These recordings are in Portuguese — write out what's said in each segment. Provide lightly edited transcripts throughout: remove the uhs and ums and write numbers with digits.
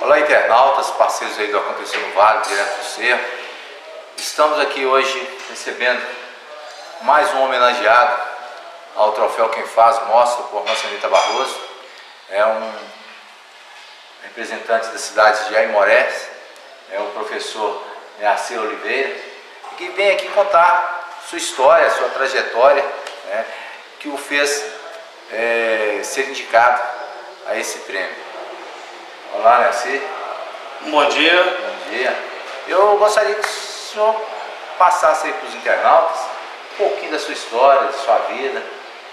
Olá, internautas, parceiros aí do Aconteceu no Vale, direto do Cerro. Estamos aqui hoje recebendo mais um homenageado ao troféu Quem Faz Mostra por Nossa Anitta Barroso. É um representante da cidade de Aimorés, é o professor Neacir Oliveira, que vem aqui contar sua história, sua trajetória, né, que o fez ser indicado a esse prêmio. Olá, Neacir. Bom dia. Bom dia. Eu gostaria que o senhor passasse aí para os internautas um pouquinho da sua história, da sua vida,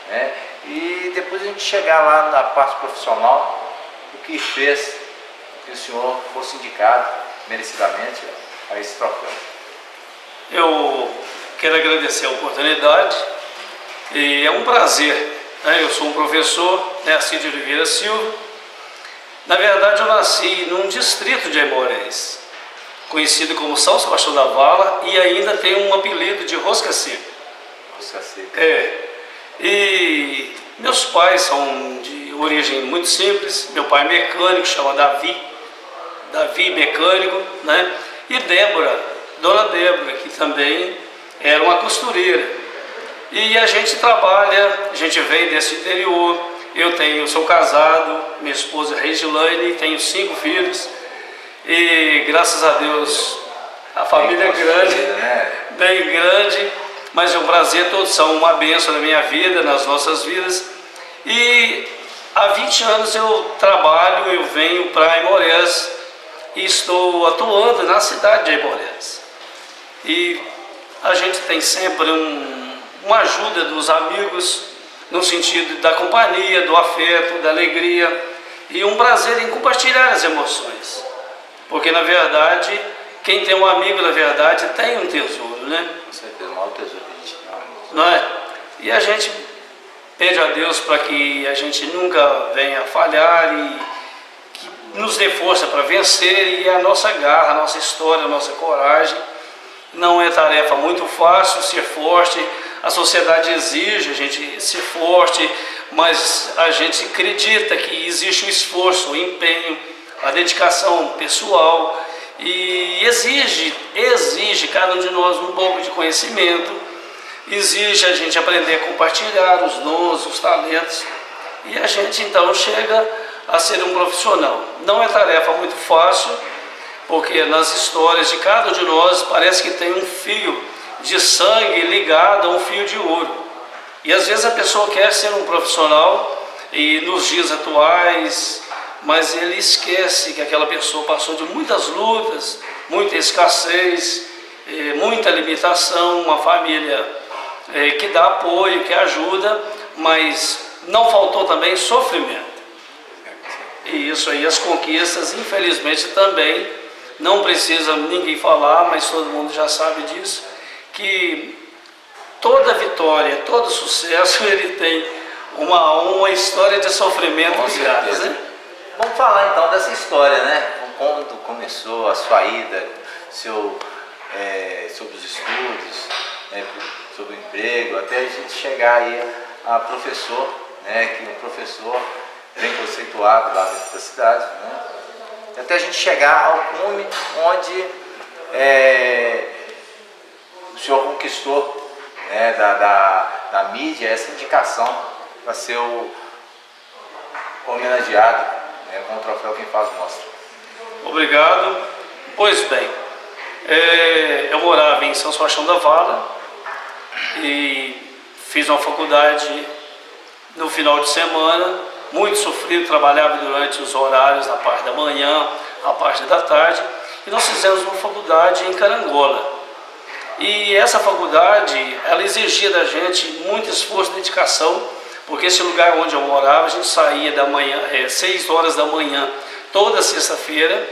né? E depois a gente chegar lá na parte profissional, o que fez que o senhor fosse indicado merecidamente a esse troféu. Eu quero agradecer a oportunidade e é um prazer, né? Eu sou um professor, Neacir de Oliveira Silva. Na verdade, eu nasci num distrito de Aimorés, conhecido como São Sebastião da Vala, e ainda tem um apelido de Rosca Seca. Rosca Seca. E meus pais são de origem muito simples. Meu pai é mecânico, chama Davi mecânico, né? E Débora, dona Débora, que também era uma costureira. E a gente trabalha, a gente veio desse interior. Eu sou casado, minha esposa é Regilane, tenho 5 filhos e graças a Deus a família é grande, bem grande, mas é um prazer, todos são uma bênção na minha vida, nas nossas vidas. E há 20 anos eu trabalho, eu venho para Aimorés e estou atuando na cidade de Aimorés. E a gente tem sempre uma ajuda dos amigos, no sentido da companhia, do afeto, da alegria e um prazer em compartilhar as emoções. Porque, na verdade, quem tem um amigo, na verdade, tem um tesouro, né? Com certeza, o maior tesouro que a gente tem. Não é? E a gente pede a Deus para que a gente nunca venha falhar e que nos dê força para vencer, e a nossa garra, a nossa história, a nossa coragem. Não é tarefa muito fácil ser forte. A sociedade exige a gente ser forte, mas a gente acredita que existe o esforço, o empenho, a dedicação pessoal, e exige cada um de nós um pouco de conhecimento, exige a gente aprender a compartilhar os dons, os talentos, e a gente então chega a ser um profissional. Não é tarefa muito fácil, porque nas histórias de cada um de nós parece que tem um fio de sangue ligado a um fio de ouro. E às vezes a pessoa quer ser um profissional e nos dias atuais, mas ele esquece que aquela pessoa passou de muitas lutas, muita escassez, muita limitação, uma família que dá apoio, que ajuda, mas não faltou também sofrimento. E isso aí, as conquistas, infelizmente também, não precisa ninguém falar, mas todo mundo já sabe disso, que toda vitória, todo sucesso, ele tem uma história de sofrimento ligada, né? Vamos falar então dessa história, né? Quando começou a sua ida, sobre os estudos, né? Sobre o emprego, até a gente chegar aí a professor, né? Que é um professor bem conceituado lá dentro da cidade, né? Até a gente chegar ao cume onde o senhor conquistou, né, da mídia essa indicação para ser o homenageado, né, com o troféu Quem Faz Mostra. Obrigado. Pois bem, eu morava em São Sebastião da Vala e fiz uma faculdade no final de semana, muito sofrido, trabalhava durante os horários, na parte da manhã, a parte da tarde, e nós fizemos uma faculdade em Carangola. E essa faculdade, ela exigia da gente muito esforço e dedicação, porque esse lugar onde eu morava, a gente saía da manhã, 6 horas da manhã, toda sexta-feira,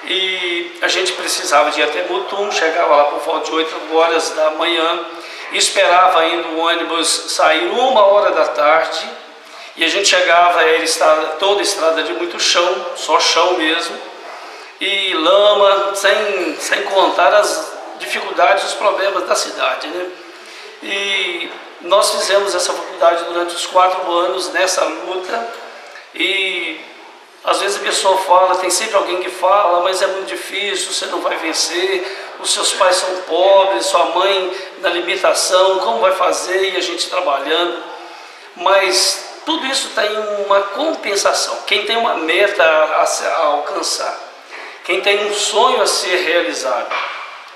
e a gente precisava de ir até Mutum, chegava lá por volta de 8 horas da manhã, e esperava ainda o ônibus sair 1h da tarde, e a gente chegava, toda estrada de muito chão, só chão mesmo, e lama, sem contar as dificuldades, os problemas da cidade, né? E nós fizemos essa faculdade durante os 4 anos nessa luta, e Às vezes a pessoa fala, tem sempre alguém que fala, mas é muito difícil, você não vai vencer, os seus pais são pobres, sua mãe na limitação, como vai fazer? E a gente trabalhando. Mas tudo isso tem uma compensação. Quem tem uma meta a alcançar, quem tem um sonho a ser realizado,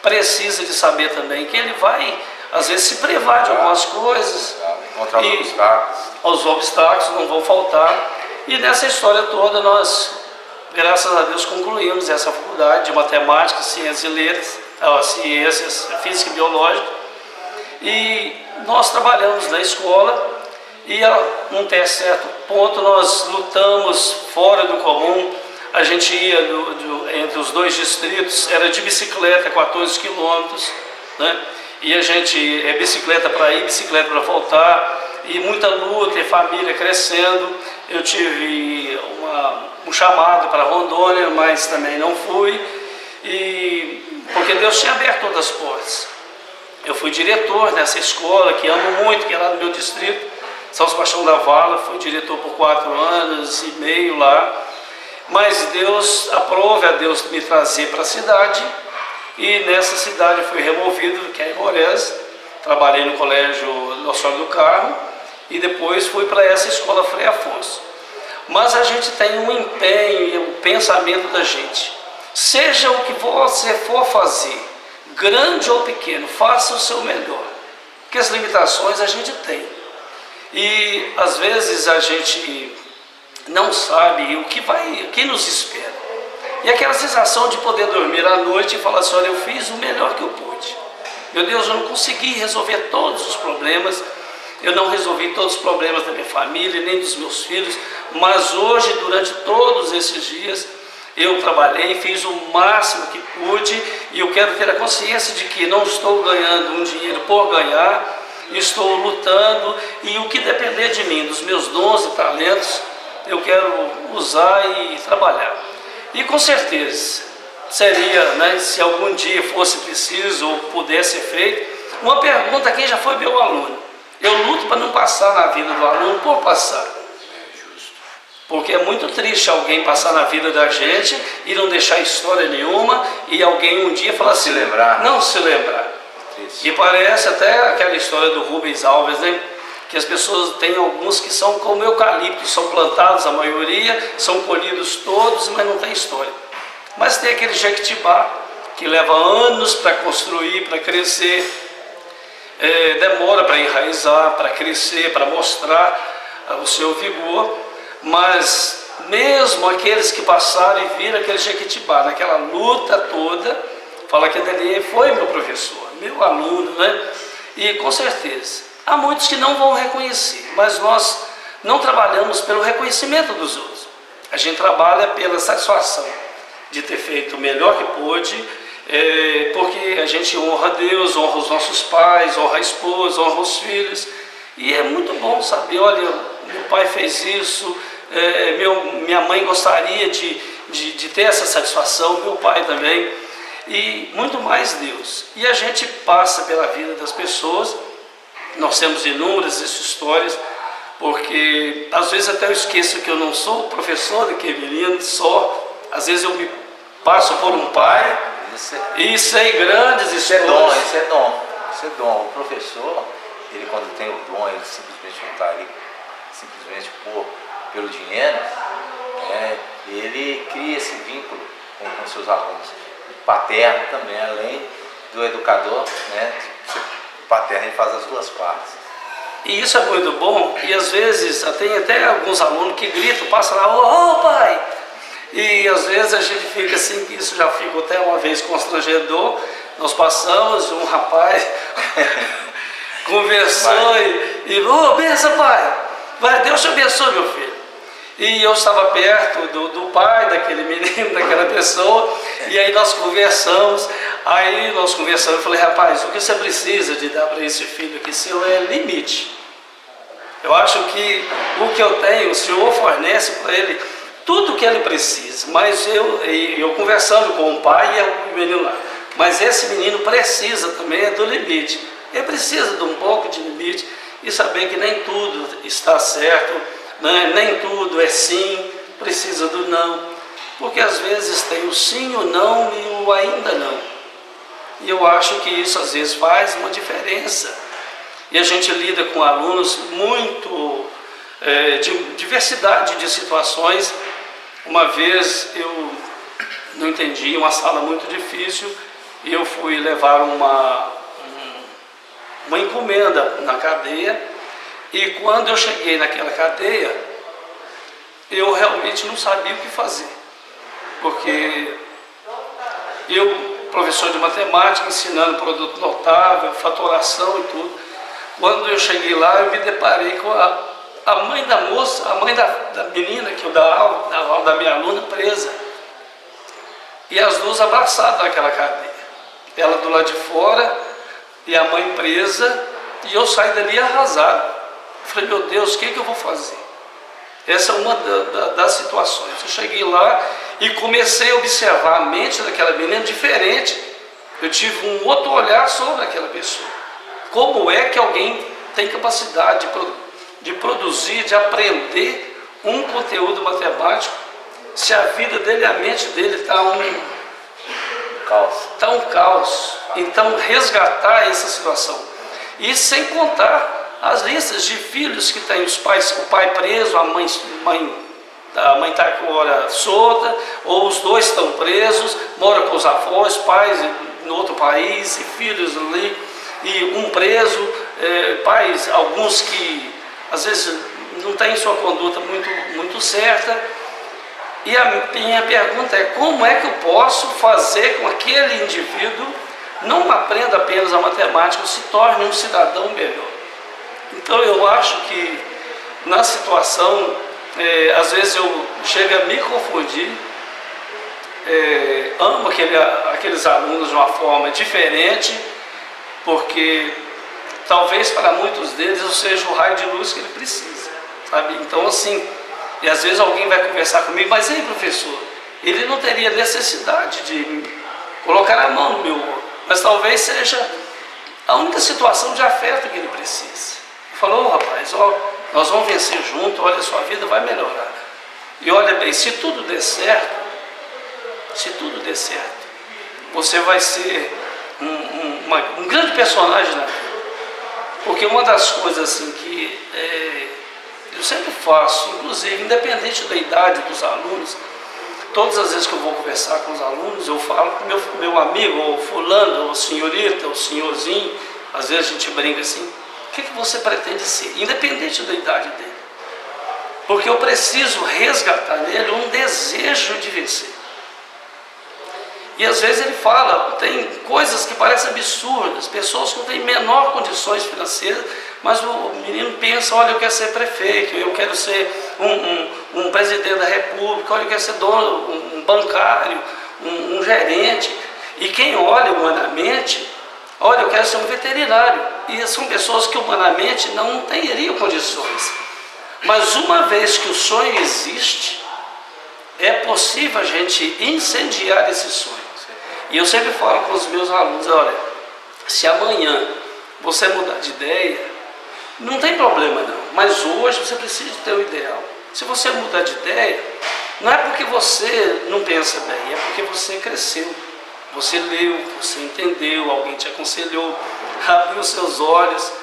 precisa de saber também que ele vai, às vezes, se privar de algumas coisas. Encontrar os obstáculos. Os obstáculos não vão faltar. E nessa história toda nós, graças a Deus, concluímos essa faculdade de matemática, ciências e letras, ciências física e biológica. E nós trabalhamos na escola e a um certo ponto nós lutamos fora do comum. A gente ia entre os dois distritos, era de bicicleta, 14 quilômetros, né? E a gente bicicleta para ir, bicicleta para voltar, e muita luta, e família crescendo. Eu tive um chamado para Rondônia, mas também não fui, porque Deus tinha aberto todas as portas. Eu fui diretor nessa escola, que amo muito, que é lá no meu distrito, São Sebastião da Vala. Fui diretor por 4 anos e meio lá. Mas Deus, aprove a Deus me trazer para a cidade, e nessa cidade eu fui removido, que é em Morés. Trabalhei no colégio Nossa Senhora do Carmo, e depois fui para essa escola Frei Afonso. Mas a gente tem um empenho e um pensamento da gente. Seja o que você for fazer, grande ou pequeno, faça o seu melhor, porque as limitações a gente tem. E às vezes a gente não sabe o que nos espera. E aquela sensação de poder dormir à noite e falar assim: olha, eu fiz o melhor que eu pude. Meu Deus, eu não consegui resolver todos os problemas, eu não resolvi todos os problemas da minha família, nem dos meus filhos, mas hoje, durante todos esses dias, eu trabalhei, fiz o máximo que pude, e eu quero ter a consciência de que não estou ganhando um dinheiro por ganhar, estou lutando, e o que depender de mim, dos meus dons e talentos, eu quero usar e trabalhar. E com certeza seria, né, se algum dia fosse preciso ou pudesse ser feito, uma pergunta a quem já foi meu aluno. Eu luto para não passar na vida do aluno por passar. Porque é muito triste alguém passar na vida da gente e não deixar história nenhuma, e alguém um dia falar assim, não se lembrar. E parece até aquela história do Rubens Alves, né? Que as pessoas têm alguns que são como eucaliptos, são plantados a maioria, são colhidos todos, mas não tem história. Mas tem aquele jequitibá que leva anos para construir, para crescer, demora para enraizar, para crescer, para mostrar o seu vigor, mas mesmo aqueles que passaram e viram aquele jequitibá naquela luta toda, fala que ele foi meu professor, meu aluno, né? E com certeza há muitos que não vão reconhecer, mas nós não trabalhamos pelo reconhecimento dos outros. A gente trabalha pela satisfação de ter feito o melhor que pôde, porque a gente honra Deus, honra os nossos pais, honra a esposa, honra os filhos. E é muito bom saber, olha, meu pai fez isso, minha mãe gostaria de ter essa satisfação, meu pai também, e muito mais Deus. E a gente passa pela vida das pessoas. Nós temos inúmeras histórias, porque às vezes até eu esqueço que eu não sou professor daquele menino só. Às vezes eu me passo por um pai e sei grandes histórias. Isso é dom. O professor, ele quando tem o dom, ele simplesmente não está ali simplesmente pelo dinheiro, ele cria esse vínculo com seus alunos. O paterno também, além do educador, né? Paterno, ele faz as duas partes. E isso é muito bom, e às vezes tem até alguns alunos que gritam, passam lá, ô pai! E às vezes a gente fica assim, que isso já ficou até uma vez constrangedor. Nós passamos, um rapaz conversou ô, benção pai! Vai, Deus te abençoe, meu filho. E eu estava perto do pai daquele menino, daquela pessoa, e aí nós conversamos. Eu falei, rapaz, o que você precisa de dar para esse filho aqui seu é limite. Eu acho que o que eu tenho, o Senhor fornece para ele tudo o que ele precisa. Mas eu conversando com o pai e o menino lá, mas esse menino precisa também do limite. Ele precisa de um pouco de limite e saber que nem tudo está certo, né? Nem tudo é sim, precisa do não, porque às vezes tem o sim, o não e o ainda não. E eu acho que isso às vezes faz uma diferença. E a gente lida com alunos muito de diversidade de situações. Uma vez eu não entendi, uma sala muito difícil, e eu fui levar uma encomenda na cadeia, e quando eu cheguei naquela cadeia, eu realmente não sabia o que fazer, porque eu, professor de matemática, ensinando produto notável, fatoração e tudo, quando eu cheguei lá, eu me deparei com a mãe da moça, a mãe da menina que eu dava aula da minha aluna, presa, e as duas abraçadas naquela cadeia, ela do lado de fora e a mãe presa, e eu saí dali arrasado. Falei, meu Deus, o que eu vou fazer? Essa é uma das situações. Eu cheguei lá e comecei a observar a mente daquela menina diferente. Eu tive um outro olhar sobre aquela pessoa. Como é que alguém tem capacidade de produzir, de aprender um conteúdo matemático, se a vida dele, a mente dele está um caos. Então, resgatar essa situação. E sem contar as listas de filhos que tem os pais, o pai preso, a mãe está agora solta, ou os dois estão presos, moram com os avós, pais no outro país, e filhos ali, e um preso, pais, alguns que às vezes não têm sua conduta muito certa. E a minha pergunta é, como é que eu posso fazer com que aquele indivíduo não aprenda apenas a matemática, se torne um cidadão melhor? Então eu acho que na situação, às vezes eu chego a me confundir, amo aqueles alunos de uma forma diferente, porque talvez para muitos deles eu seja o raio de luz que ele precisa, sabe? Então assim, e às vezes alguém vai conversar comigo, mas aí professor, ele não teria necessidade de colocar a mão no meu ombro, mas talvez seja a única situação de afeto que ele precisa. Falou, rapaz, nós vamos vencer junto, olha, a sua vida vai melhorar. E olha bem, se tudo der certo, você vai ser um grande personagem na vida. Porque uma das coisas assim que eu sempre faço, inclusive, independente da idade dos alunos, todas as vezes que eu vou conversar com os alunos, eu falo com meu amigo, ou fulano, ou senhorita, ou senhorzinho, às vezes a gente brinca assim, o que você pretende ser, independente da idade dele? Porque eu preciso resgatar nele um desejo de vencer. E às vezes ele fala, tem coisas que parecem absurdas, pessoas que não têm menor condições financeiras, mas o menino pensa, olha, eu quero ser prefeito, eu quero ser um presidente da república, olha, eu quero ser dono, um bancário, um gerente. E quem olha humanamente, olha, eu quero ser um veterinário. E são pessoas que humanamente não teriam condições. Mas uma vez que o sonho existe, é possível a gente incendiar esse sonho. E eu sempre falo com os meus alunos, olha, se amanhã você mudar de ideia, não tem problema não, mas hoje você precisa ter o ideal. Se você mudar de ideia, não é porque você não pensa bem, é porque você cresceu. Você leu, você entendeu, alguém te aconselhou, abriu seus olhos.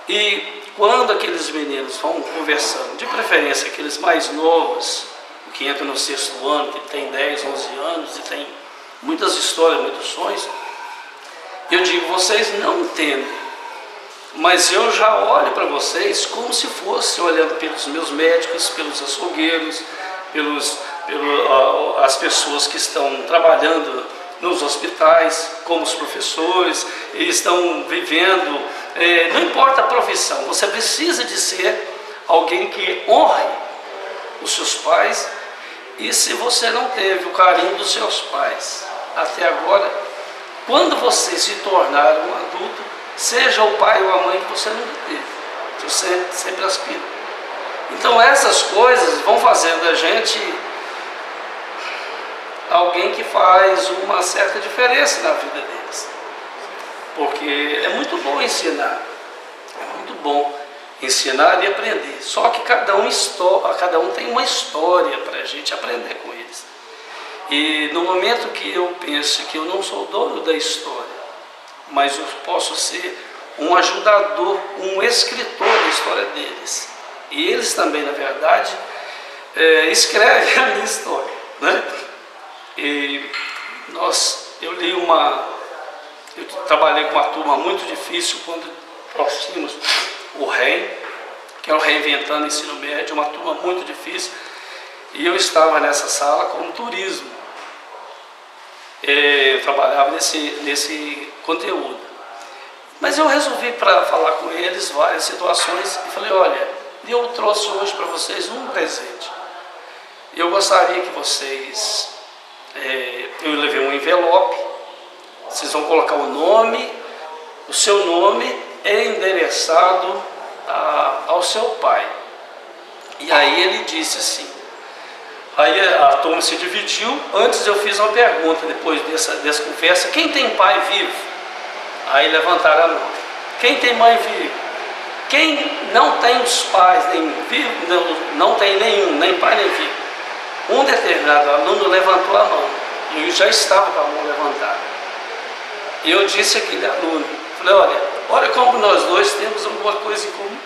E quando aqueles meninos vão conversando, de preferência aqueles mais novos, que entram no 6º ano, que tem 10, 11 anos e tem muitas histórias, muitos sonhos, eu digo, vocês não entendem, mas eu já olho para vocês como se fosse olhando pelos meus médicos, pelos açougueiros, as pessoas que estão trabalhando nos hospitais, como os professores, eles estão vivendo, não importa a profissão, você precisa de ser alguém que honre os seus pais. E se você não teve o carinho dos seus pais até agora, quando você se tornar um adulto, seja o pai ou a mãe que você nunca teve, você sempre aspira. Então essas coisas vão fazendo a gente alguém que faz uma certa diferença na vida deles. Porque é muito bom ensinar, é muito bom. ensinar e aprender. Só que cada um tem uma história para a gente aprender com eles. E no momento que eu penso que eu não sou dono da história, mas eu posso ser um ajudador, um escritor da história deles. E eles também, na verdade, escrevem a minha história, né? E eu trabalhei com uma turma muito difícil quando nós tínhamos o REM, que é o Reinventando Ensino Médio, uma turma muito difícil, e eu estava nessa sala com turismo. Eu trabalhava nesse conteúdo. Mas eu resolvi para falar com eles várias situações e falei, olha, eu trouxe hoje para vocês um presente. Eu gostaria que vocês, eu levei um envelope, vocês vão colocar o seu nome é endereçado ao seu pai. E aí ele disse assim, aí a turma se dividiu. Antes eu fiz uma pergunta, depois dessa conversa, quem tem pai vivo? Aí levantaram a mão. Quem tem mãe viva? Quem não tem os pais, nem vivo, não tem nenhum, nem pai nem vivo. Um determinado aluno levantou a mão, e eu já estava com a mão levantada. E eu disse àquele aluno, falei, olha como nós dois temos alguma coisa em comum.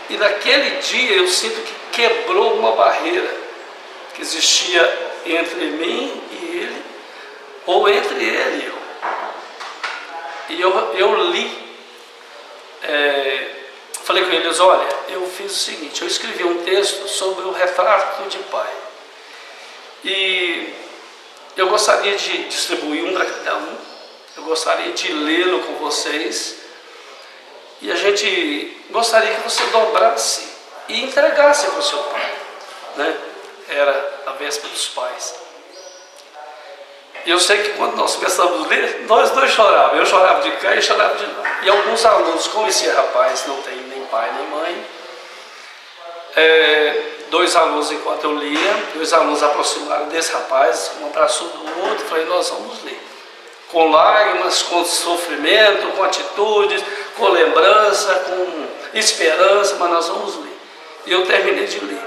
E naquele dia eu sinto que quebrou uma barreira que existia entre mim e ele, ou entre ele e eu. E eu li, falei com eles, olha, eu fiz o seguinte, eu escrevi um texto sobre o retrato de pai. E eu gostaria de distribuir um para cada um, eu gostaria de lê-lo com vocês, e a gente gostaria que você dobrasse e entregasse para o seu pai, né? Era a véspera dos pais. E eu sei que quando nós começamos a ler, nós dois chorávamos. Eu chorava de cá e chorava de lá. E alguns alunos, como esse rapaz não tem nem pai nem mãe, dois alunos, enquanto eu lia, dois alunos aproximaram desse rapaz, um abraçou do outro, falei, nós vamos ler. Com lágrimas, com sofrimento, com atitudes, com lembrança, com esperança, mas nós vamos ler. E eu terminei de ler.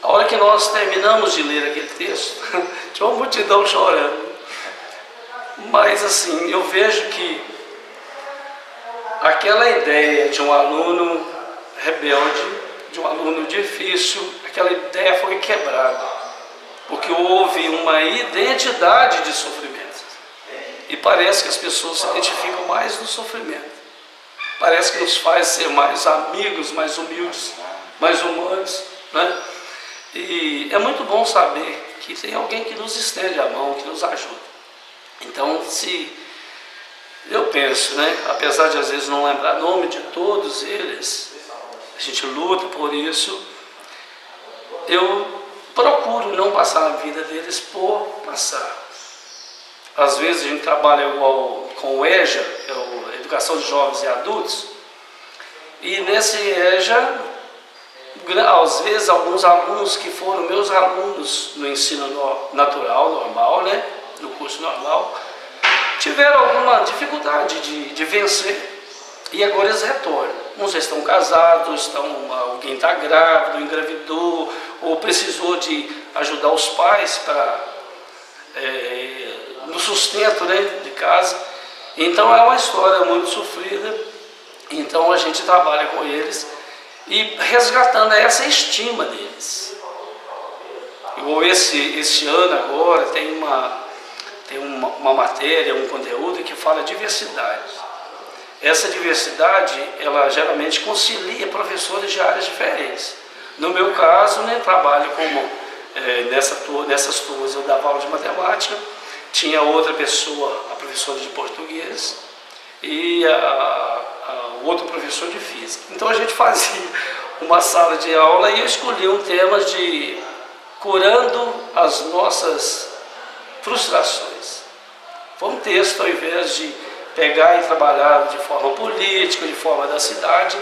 A hora que nós terminamos de ler aquele texto, tinha uma multidão chorando. Mas assim, eu vejo que aquela ideia de um aluno rebelde, de um aluno difícil, aquela ideia foi quebrada. Porque houve uma identidade de sofrimento. E parece que as pessoas se identificam mais no sofrimento. Parece que nos faz ser mais amigos, mais humildes, mais humanos, né? E é muito bom saber que tem alguém que nos estende a mão, que nos ajuda. Então, se eu penso, né, apesar de às vezes não lembrar o nome de todos eles, a gente luta por isso, eu procuro não passar a vida deles por passar. Às vezes a gente trabalha igual com o EJA, que é a Educação de Jovens e Adultos, e nesse EJA, às vezes alguns alunos que foram meus alunos no ensino natural, normal, né, no curso normal, tiveram alguma dificuldade de vencer e agora eles retornam. Uns já estão casados, alguém está grávido, engravidou, ou precisou de ajudar os pais no sustento, né, de casa. Então é uma história muito sofrida, então a gente trabalha com eles e resgatando essa estima deles. Igual esse ano agora tem uma matéria, um conteúdo que fala diversidade. Essa diversidade, ela geralmente concilia professores de áreas diferentes. No meu caso, né, trabalho como, nessas turmas eu dava aula de matemática, tinha outra pessoa, a professora de português, e o outro professor de física. Então a gente fazia uma sala de aula e eu escolhi um tema de curando as nossas frustrações. Foi um texto, ao invés de pegar e trabalhar de forma política, de forma da cidade,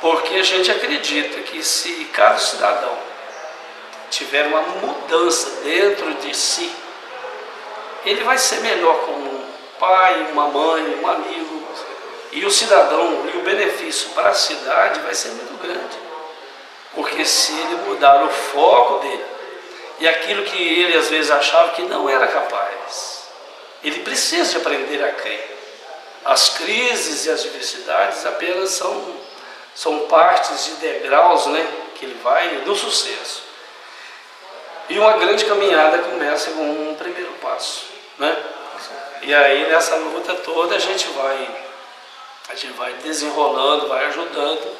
porque a gente acredita que se cada cidadão tiver uma mudança dentro de si, ele vai ser melhor como um pai, uma mãe, um amigo, E o cidadão e o benefício para a cidade vai ser muito grande. Porque se ele mudar o foco dele, e aquilo que ele às vezes achava que não era capaz, ele precisa de aprender a crer. As crises e as diversidades apenas são partes de degraus, né, que ele vai no sucesso. E uma grande caminhada começa com um primeiro passo, né? E aí nessa luta toda a gente vai desenrolando, vai ajudando.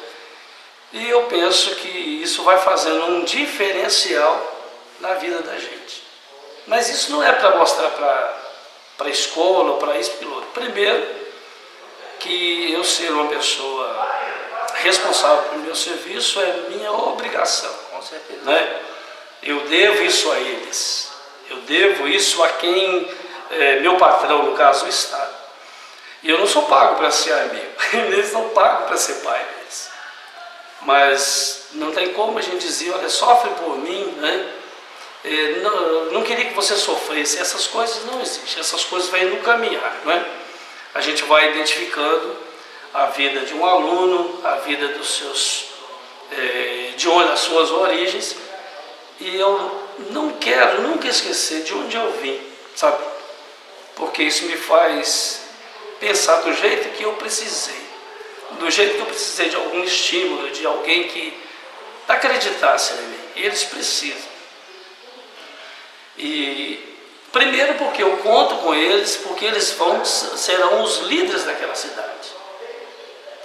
E eu penso que isso vai fazendo um diferencial na vida da gente. Mas isso não é para mostrar para a escola ou para isso, piloto. Primeiro, que eu ser uma pessoa responsável pelo meu serviço é minha obrigação. Com certeza. Né? Eu devo isso a eles. Eu devo isso a quem, meu patrão, no caso, o Estado. E eu não sou pago para ser amigo. Eles não pagam para ser pai deles. Mas não tem como a gente dizer, olha, sofre por mim, né? Não queria que você sofresse. Essas coisas não existem. Essas coisas vêm no caminhar, não é? A gente vai identificando a vida de um aluno, a vida dos seus, de onde as suas origens, e eu não quero nunca esquecer de onde eu vim, sabe? Porque isso me faz pensar do jeito que eu precisei, de algum estímulo, de alguém que acreditasse em mim. Eles precisam. E primeiro porque eu conto com eles, porque eles serão os líderes daquela cidade.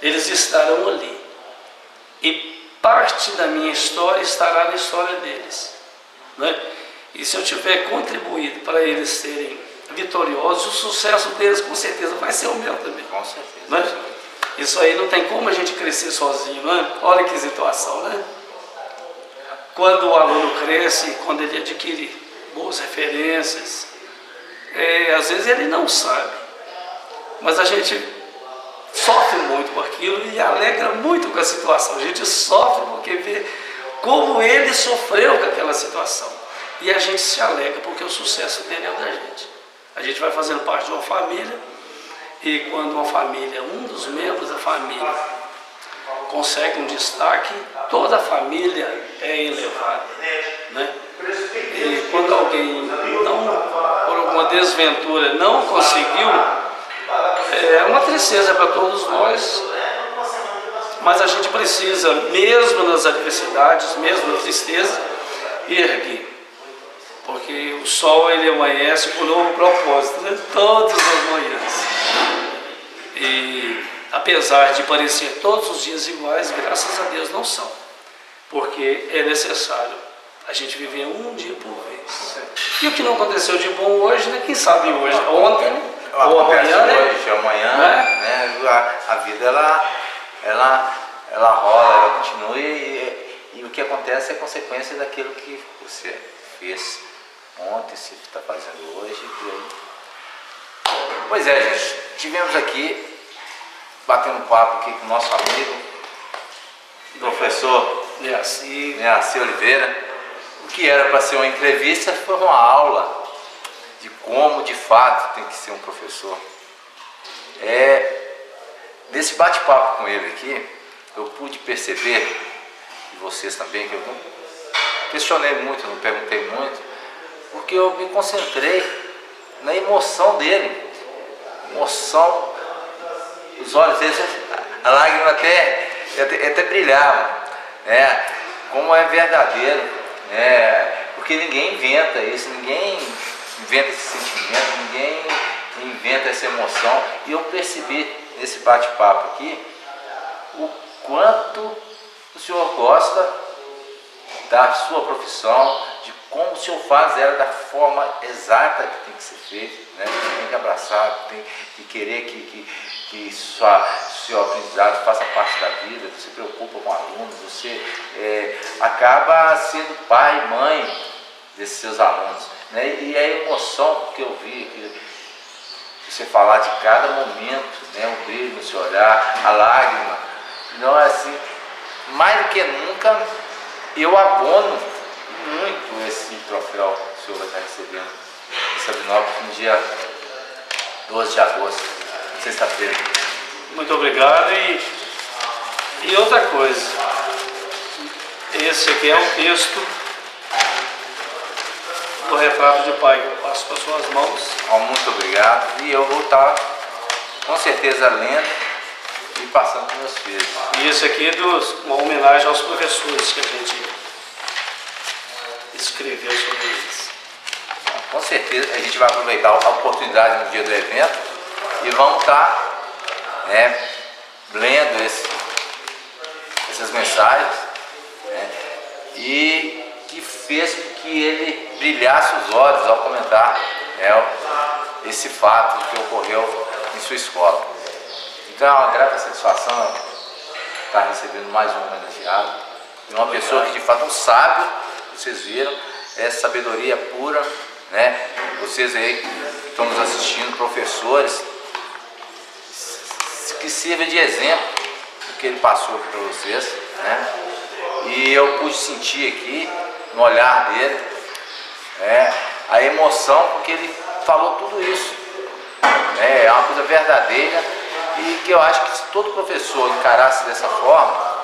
Eles estarão ali. E parte da minha história estará na história deles. Né? E se eu tiver contribuído para eles serem vitoriosos, o sucesso deles com certeza vai ser o meu também. Com certeza. Né? Isso aí não tem como a gente crescer sozinho, né? Olha que situação, né? Quando o aluno cresce, quando ele adquire boas referências, às vezes ele não sabe, mas a gente sofre muito com aquilo e alegra muito com a situação. A gente sofre porque vê como ele sofreu com aquela situação, e a gente se alegra porque o sucesso dele é o da gente. A gente vai fazendo parte de uma família, e quando uma família, um dos membros da família consegue um destaque, toda a família é elevada, né? E quando alguém por alguma desventura não conseguiu, é uma tristeza para todos nós, mas a gente precisa, mesmo nas adversidades, mesmo na tristeza, erguer, porque o sol ele amanhece com um novo propósito, né? Todas as manhãs. E apesar de parecer todos os dias iguais, graças a Deus não são, porque é necessário a gente viver um dia por vez. E o que não aconteceu de bom hoje, né? Quem sabe hoje, ontem, ou amanhã, né? Hoje, amanhã, né? A vida ela rola, ela continua, e o que acontece é consequência daquilo que você fez ontem, se está fazendo hoje. Pois é, gente, tivemos aqui batendo papo aqui com o nosso amigo, professor Neaci Oliveira. O que era para ser uma entrevista foi uma aula de como de fato tem que ser um professor. Nesse bate-papo com ele aqui, eu pude perceber, e vocês também, que eu não questionei muito, não perguntei muito, porque eu me concentrei na emoção dele. Emoção, os olhos dele, a lágrima até brilhava, né? Como é verdadeiro, né? Porque ninguém inventa isso, ninguém inventa esse sentimento, ninguém inventa essa emoção. E eu percebi nesse bate-papo aqui o quanto o senhor gosta da sua profissão, de como o senhor faz ela da forma exata que tem que ser feito, né? Tem que abraçar, tem que querer que seu aprendizado faça parte da vida, você se preocupa com alunos, você acaba sendo pai e mãe desses seus alunos, né? E a emoção que eu vi, você falar de cada momento, né? O brilho no seu olhar, a lágrima, não é assim, mais do que nunca eu abono muito esse troféu que o senhor vai estar recebendo em Sabinópolis no dia 12 de agosto, sexta-feira. Muito obrigado. E outra coisa, esse aqui é um texto do retrato de pai que eu passo para suas mãos. Muito obrigado. E eu vou estar com certeza lendo e passando para meus filhos. E esse aqui é uma homenagem aos professores que a gente escreveu sobre eles. Com certeza a gente vai aproveitar a oportunidade no dia do evento e vamos estar lendo essas mensagens, né, e que fez com que ele brilhasse os olhos ao comentar esse fato que ocorreu em sua escola. Então é uma grata satisfação estar recebendo mais um homenageado de uma pessoa que de fato é um sábio. Vocês viram, é sabedoria pura, né? Vocês aí que estão nos assistindo, professores, que sirva de exemplo do que ele passou aqui para vocês, né? E eu pude sentir aqui no olhar dele a emoção, porque ele falou tudo isso. É uma coisa verdadeira e que eu acho que se todo professor encarasse dessa forma,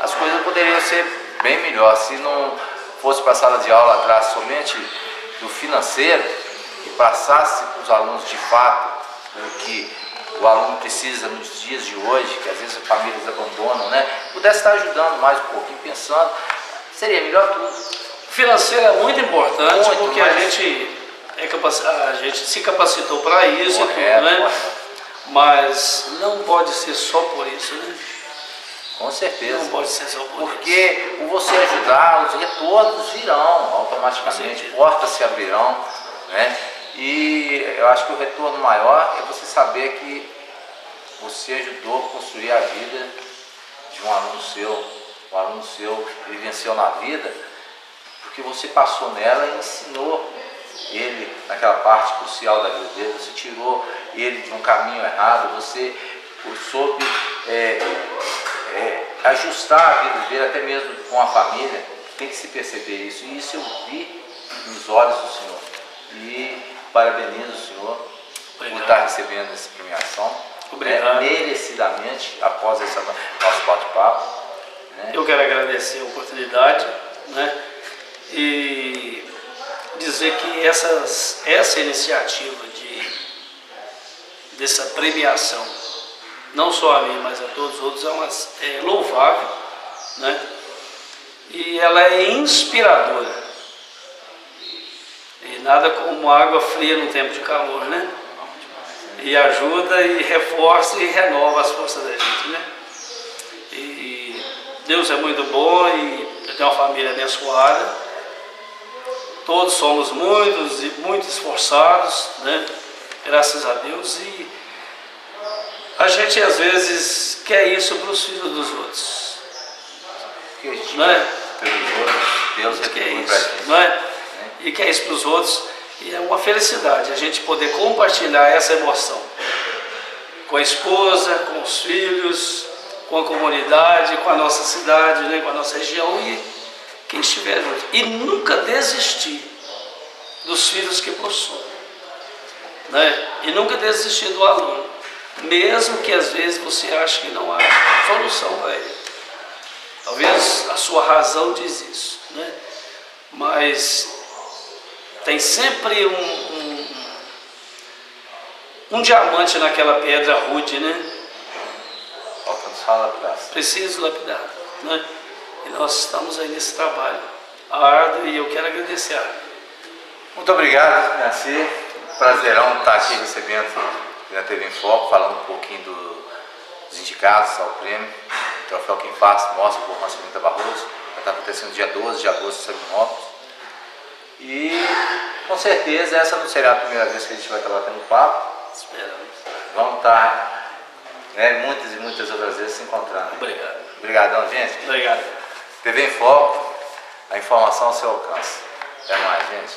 as coisas poderiam ser bem melhor. Se não fosse para a sala de aula atrás somente do financeiro e passasse para os alunos de fato o que o aluno precisa nos dias de hoje, que às vezes as famílias abandonam, né? Pudesse estar ajudando mais um pouquinho, pensando, seria melhor tudo. O financeiro é muito importante, muito, porque a gente se capacitou para isso, correto, né? Correto. Mas não pode ser só por isso, né? Com certeza. Não pode ser só por porque isso. Porque você ajudar, os retornos virão automaticamente, portas se abrirão, né? E eu acho que o retorno maior é você saber que você ajudou a construir a vida de um aluno seu. Um aluno seu, ele venceu na vida porque você passou nela e ensinou ele naquela parte crucial da vida dele. Você tirou ele de um caminho errado, você soube ajustar a vida dele, até mesmo com a família. Tem que se perceber isso. E isso eu vi nos olhos do Senhor. E parabenizo o senhor por estar recebendo essa premiação, merecidamente, após esse nosso bate-papo. Né? Eu quero agradecer a oportunidade, né? E dizer que essa iniciativa dessa premiação, não só a mim, mas a todos os outros, é louvável, né? E ela é inspiradora. E nada como água fria no tempo de calor, né? E ajuda e reforça e renova as forças da gente, né? E Deus é muito bom e eu tenho uma família abençoada. Todos somos muito esforçados, né? Graças a Deus. E a gente às vezes quer isso para os filhos dos outros. Que a gente não é? Pelos outros, Deus retribui para a gente. Não é? E quer isso para os outros, e é uma felicidade a gente poder compartilhar essa emoção com a esposa, com os filhos, com a comunidade, com a nossa cidade, né, com a nossa região e quem estiver junto. E nunca desistir dos filhos que possuem, né? E nunca desistir do aluno, mesmo que às vezes você ache que não há solução para ele. Talvez a sua razão diz isso, né? Mas tem sempre um diamante naquela pedra rude, né? Falta só lapidar. Preciso lapidar, né? E nós estamos aí nesse trabalho árduo e eu quero agradecer. Muito obrigado, Nancy. Prazerão estar aqui recebendo na TV em Foco, falando um pouquinho dos indicados ao prêmio. O troféu Quem Faz mostra por Marcelita Barroso. Vai estar acontecendo dia 12 de agosto em Salinópolis. E com certeza essa não será a primeira vez que a gente vai estar batendo papo. Esperamos. Vamos estar muitas e muitas outras vezes se encontrando. Obrigado. Obrigadão, gente. Obrigado. TV em Foco, a informação ao seu alcance. Até mais, gente.